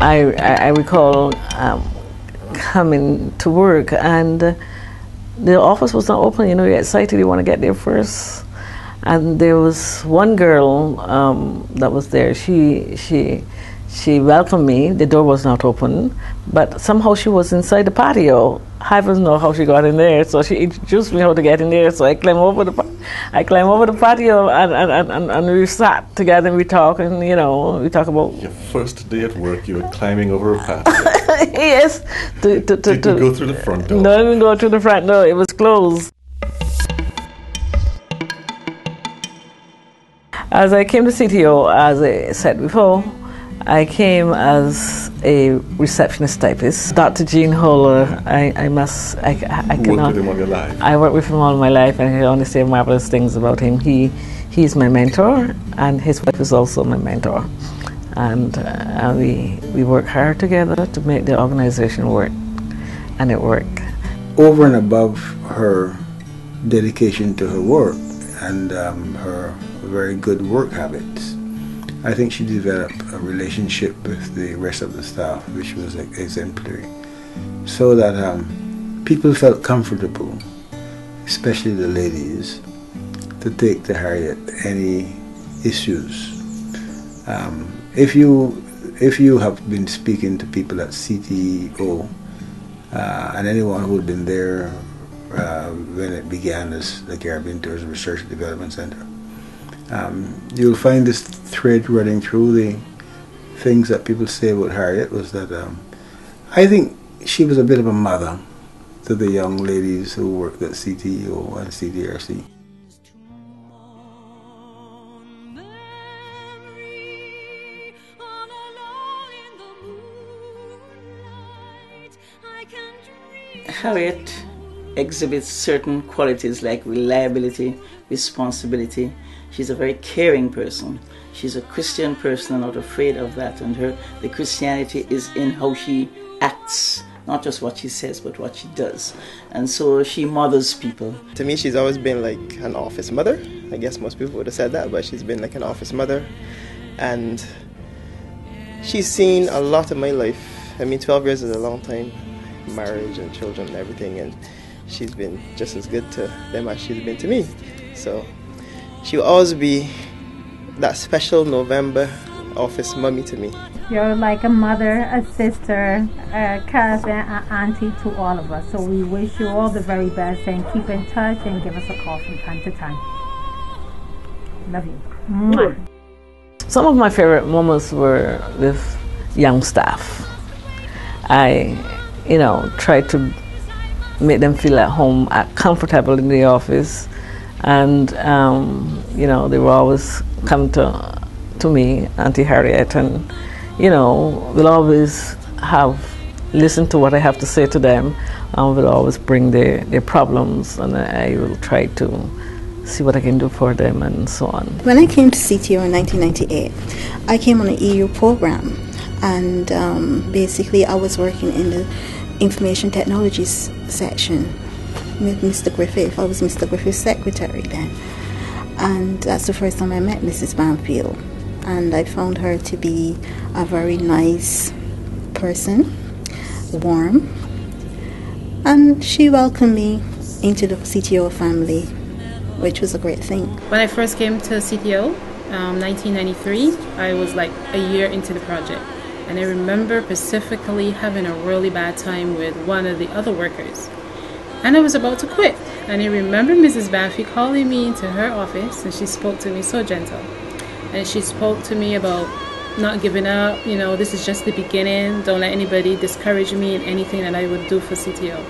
I recall coming to work, and the office was not open. You know, you're excited, you want to get there first. And there was one girl that was there. She welcomed me. The door was not open, but somehow she was inside the patio. Heavens know how she got in there. So she introduced me how to get in there. So I climbed over the patio, and we sat together and we talked, and we talk about your first day at work. You were climbing over a patio. Yes. Did you go through the front door? No, I didn't go through the front door. It was closed. As I came to CTO, as I said before, I came as a receptionist typist. Dr. Gene Holler, I cannot. You worked with him all your life? I worked with him all my life, and I can only say marvelous things about him. He's my mentor, and his wife is also my mentor. And we work hard together to make the organization work, and it worked. Over and above her dedication to her work and her very good work habits, I think she developed a relationship with the rest of the staff which was exemplary, so that people felt comfortable, especially the ladies, to take to Harriette any issues. If you have been speaking to people at CTO and anyone who had been there when it began as the Caribbean Tourism Research and Development Center, you'll find this thread running through the things that people say about Harriette was that I think she was a bit of a mother to the young ladies who worked at CTO and CDRC. Harriette exhibits certain qualities like reliability, responsibility. She's a very caring person. She's a Christian person and not afraid of that. And the Christianity is in how she acts, not just what she says, but what she does. And so she mothers people. To me, she's always been like an office mother. I guess most people would have said that, but she's been like an office mother. And she's seen a lot of my life. I mean, 12 years is a long time, marriage and children and everything, and she's been just as good to them as she's been to me. So she'll always be that special November office mummy to me. You're like a mother, a sister, a cousin, an auntie to all of us. So we wish you all the very best, and keep in touch and give us a call from time to time. Love you. Mwah. Some of my favorite moments were with young staff. I, tried to make them feel at home, comfortable in the office, and they will always come to me, Auntie Harriette, and we'll always listen to what I have to say to them, and we'll always bring their problems, and I will try to see what I can do for them and so on. When I came to CTO in 1998, I came on an EU program, and basically I was working in the information technologies section with Mr. Griffith. I was Mr. Griffith's secretary then, and that's the first time I met Mrs. Banfield, and I found her to be a very nice person, warm, and she welcomed me into the CTO family, which was a great thing. When I first came to CTO, 1993, I was like a year into the project. And I remember specifically having a really bad time with one of the other workers. And I was about to quit. And I remember Mrs. Banfield calling me into her office, and she spoke to me so gentle. And she spoke to me about not giving up, this is just the beginning. Don't let anybody discourage me in anything that I would do for CTO.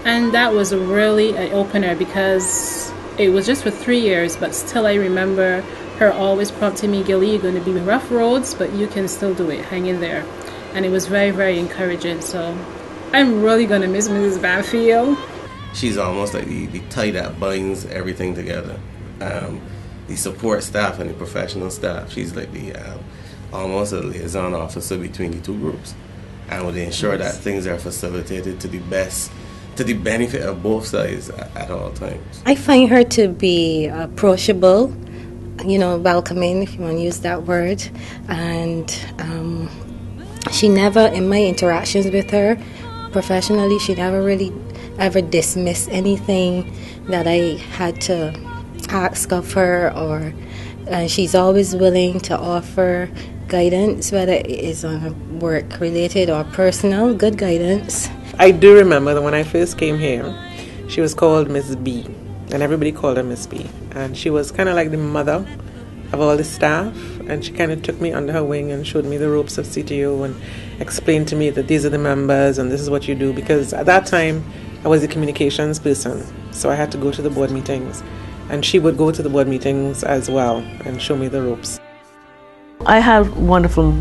And that was really an opener, because it was just for 3 years, but still I remember her always prompting me, Gilly, you're going to be rough roads, but you can still do it. Hang in there. And it was very, very encouraging. So I'm really going to miss Mrs. Banfield. She's almost like the tie that binds everything together. The support staff and the professional staff. She's like the almost a liaison officer between the two groups, and would ensure that things are facilitated to the benefit of both sides at all times. I find her to be approachable, welcoming, if you want to use that word, and She never, in my interactions with her professionally, she never really ever dismissed anything that I had to ask of her, or she's always willing to offer guidance, whether it is on work related or personal, good guidance. I do remember that when I first came here, she was called Miss B, and everybody called her Miss B, and she was kind of like the mother of all the staff, and she kind of took me under her wing and showed me the ropes of CTO and explained to me that these are the members and this is what you do, because at that time I was the communications person, so I had to go to the board meetings, and she would go to the board meetings as well and show me the ropes. I have wonderful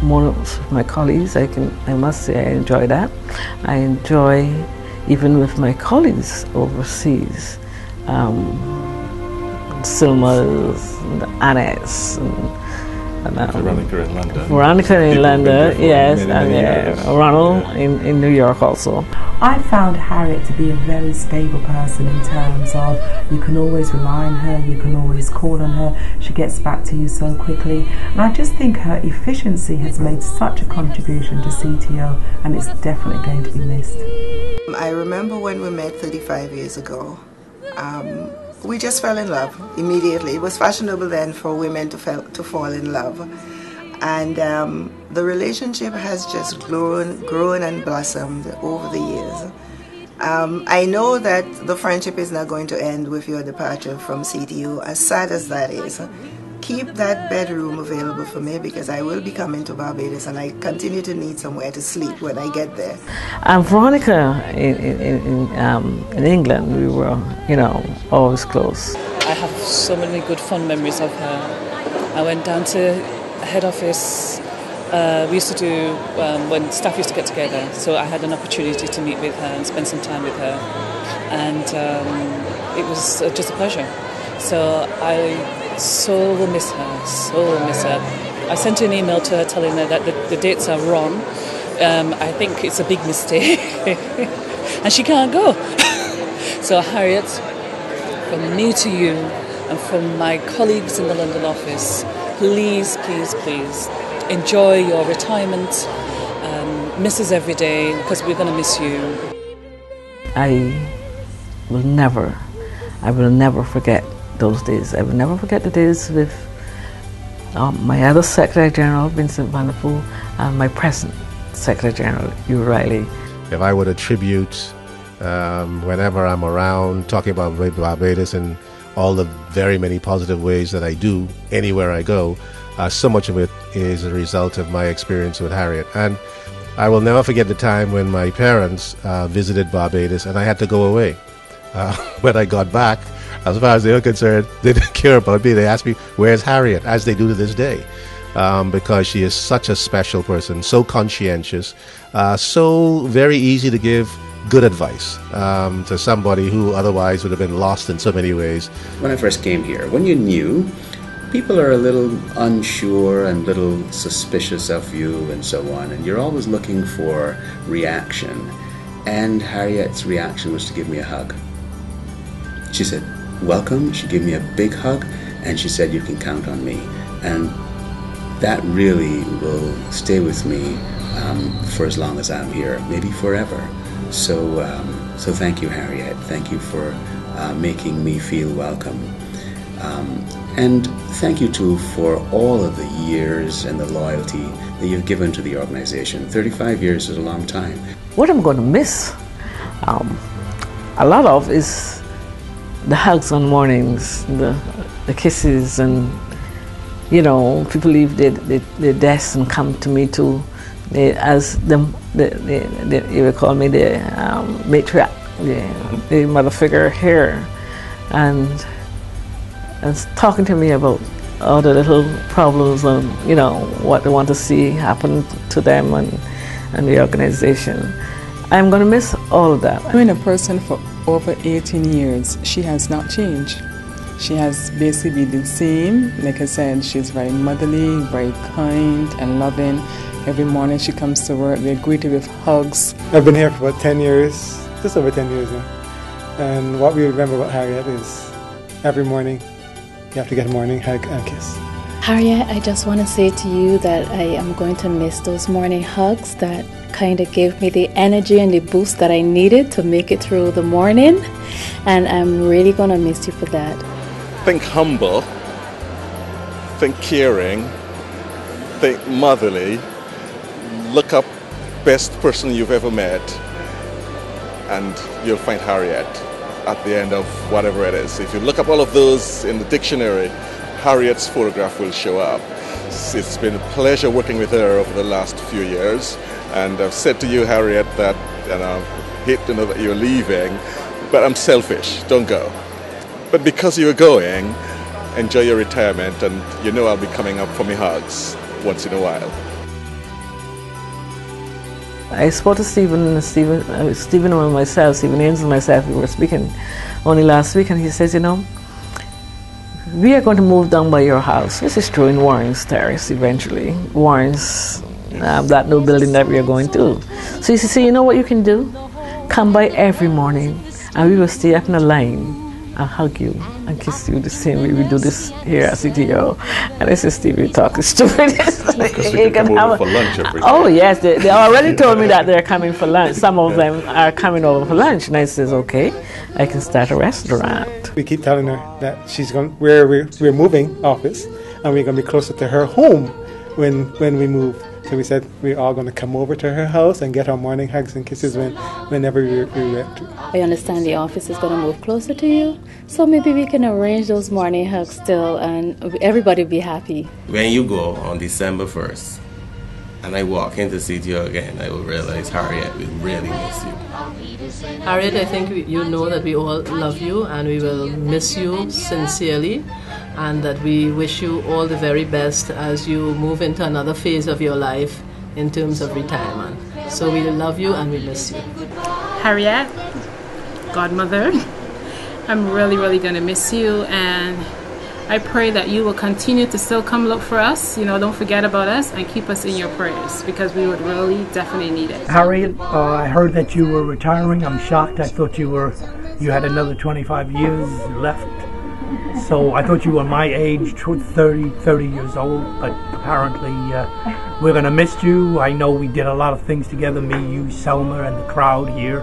moments with my colleagues. I must say I enjoy that. I enjoy even with my colleagues overseas. Silma's, and Anne's, and Veronica in London. Veronica in London, yes, and Ronald in New York also. I found Harriette to be a very stable person in terms of you can always rely on her, you can always call on her, she gets back to you so quickly. And I just think her efficiency has made such a contribution to CTO, and it's definitely going to be missed. I remember when we met 35 years ago. We just fell in love immediately. It was fashionable then for women to fall in love. And the relationship has just grown and blossomed over the years. I know that the friendship is not going to end with your departure from CTU, as sad as that is. Keep that bedroom available for me, because I will be coming to Barbados and I continue to need somewhere to sleep when I get there. Veronica in England, we were, always close. I have so many good fond memories of her. I went down to head office. We used to do when staff used to get together, so I had an opportunity to meet with her and spend some time with her, and it was just a pleasure. So I so will miss her, I sent an email to her telling her that the dates are wrong. I think it's a big mistake and she can't go. So Harriette, from me to you and from my colleagues in the London office, please, please, please enjoy your retirement. Miss us every day, because we're going to miss you. I will never forget those days. I will never forget the days with my other Secretary General, Vincent Van der Poel, and my present Secretary General, Hugh Riley. If I would attribute, whenever I'm around, talking about Barbados and all the very many positive ways that I do anywhere I go, so much of it is a result of my experience with Harriette. And I will never forget the time when my parents visited Barbados and I had to go away. When I got back, as far as they were concerned, they didn't care about me. They asked me, "Where's Harriette?" as they do to this day, because she is such a special person, so conscientious, so very easy to give good advice to somebody who otherwise would have been lost in so many ways. When I first came here, when you're new, people are a little unsure and a little suspicious of you and so on, and you're always looking for reaction. And Harriette's reaction was to give me a hug. She said, "Welcome." She gave me a big hug, and she said, "You can count on me." And that really will stay with me for as long as I'm here, maybe forever. So thank you, Harriette. Thank you for making me feel welcome. And thank you, too, for all of the years and the loyalty that you've given to the organization. 35 years is a long time. What I'm going to miss a lot of is the hugs on mornings, the kisses, and people leave their desks and come to me too. You would call me the matriarch, the mother figure here, and talking to me about all the little problems and what they want to see happen to them and the organization. I'm going to miss all of that. I've been a person for over 18 years. She has not changed. She has basically been the same. Like I said, she's very motherly, very kind and loving. Every morning she comes to work, we're greeted with hugs. I've been here for about 10 years, just over 10 years now. And what we remember about Harriette is every morning you have to get a morning hug and kiss. Harriette, I just want to say to you that I am going to miss those morning hugs that kind of gave me the energy and the boost that I needed to make it through the morning, and I'm really going to miss you for that. Think humble, think caring, think motherly, look up best person you've ever met, and you'll find Harriette at the end of whatever it is. If you look up all of those in the dictionary, Harriette's photograph will show up. It's been a pleasure working with her over the last few years, and I've said to you, Harriette, that, and I hate to know that you're leaving, but I'm selfish, don't go. But because you're going, enjoy your retirement, and you know I'll be coming up for my hugs once in a while. I spoke to Stephen and Stephen and myself, Stephen Ames and myself, we were speaking only last week, and he says, you know, we are going to move down by your house. This is true in Warren's Terrace eventually. Warren's, that new building that we are going to. So he says, you know what you can do? Come by every morning and we will stay up in a line. I'll hug you and kiss you the same way we do this here at CTO. And this is Stevie talking stupid. Because we can come over for lunch every day. Oh yes, they already told me that they're coming for lunch. Some of them are coming over for lunch. And I says, okay, I can start a restaurant. We keep telling her that she's going. We're moving office, and we're going to be closer to her home when we move. So we said we're all going to come over to her house and get our morning hugs and kisses whenever we went to. I understand the office is going to move closer to you, so maybe we can arrange those morning hugs still, and everybody will be happy. When you go on December 1st, and I walk into CTO again, I will realize Harriette will really miss you. Harriette, I think you know that we all love you and we will miss you sincerely, and that we wish you all the very best as you move into another phase of your life in terms of retirement. So we love you and we miss you. Harriette, godmother, I'm really going to miss you, and I pray that you will continue to still come look for us. You know, don't forget about us and keep us in your prayers, because we would really definitely need it. Harriette, I heard that you were retiring. I'm shocked. I thought you had another 25 years left. So I thought you were my age, 30 years old, but apparently we're going to miss you. I know we did a lot of things together, me, you, Selma, and the crowd here.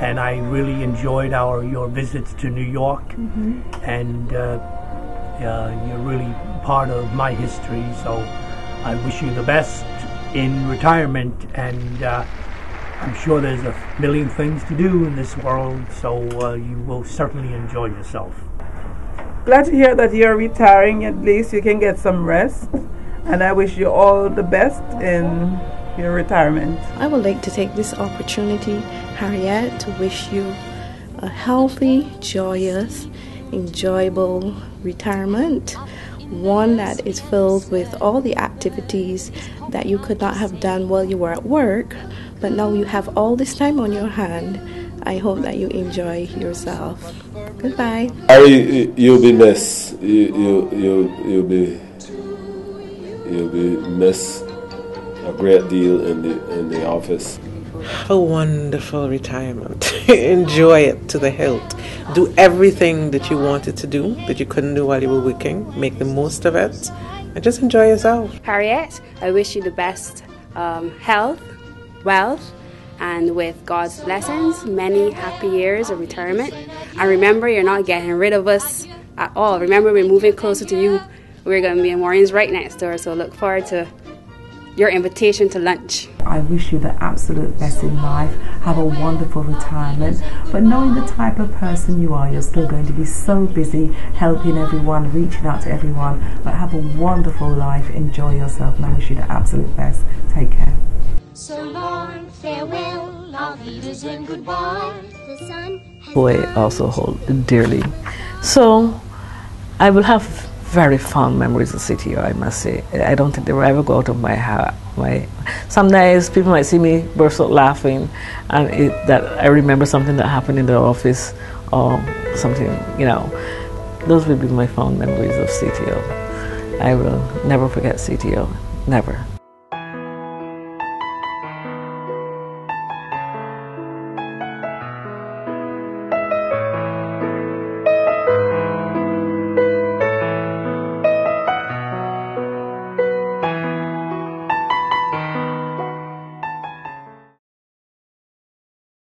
And I really enjoyed your visits to New York. Mm-hmm. And you're really part of my history, so I wish you the best in retirement, and I'm sure there's a million things to do in this world, so you will certainly enjoy yourself. Glad to hear that you're retiring. At least you can get some rest, and I wish you all the best in your retirement. I would like to take this opportunity, Harriette, to wish you a healthy, joyous, enjoyable retirement, one that is filled with all the activities that you could not have done while you were at work, but now you have all this time on your hand. I hope that you enjoy yourself. Goodbye. Harry, you'll be missed. You'll be missed a great deal in the office. A wonderful retirement. Enjoy it to the hilt. Do everything that you wanted to do that you couldn't do while you were working. Make the most of it and just enjoy yourself. Harriette, I wish you the best health, wealth, and with God's blessings, many happy years of retirement. And remember, you're not getting rid of us at all. Remember, we're moving closer to you. We're going to be in Warren's right next door, so look forward to your invitation to lunch. I wish you the absolute best in life. Have a wonderful retirement. But knowing the type of person you are, you're still going to be so busy helping everyone, reaching out to everyone. But have a wonderful life. Enjoy yourself, and I wish you the absolute best. Take care. So long, farewell, auf Wiedersehen, goodbye. The sun has Who I also hold dearly. So I will have very fond memories of CTO, I must say. I don't think they will ever go out of my heart. Some days people might see me burst out laughing, and that I remember something that happened in the office or something, you know. Those will be my fond memories of CTO. I will never forget CTO, never.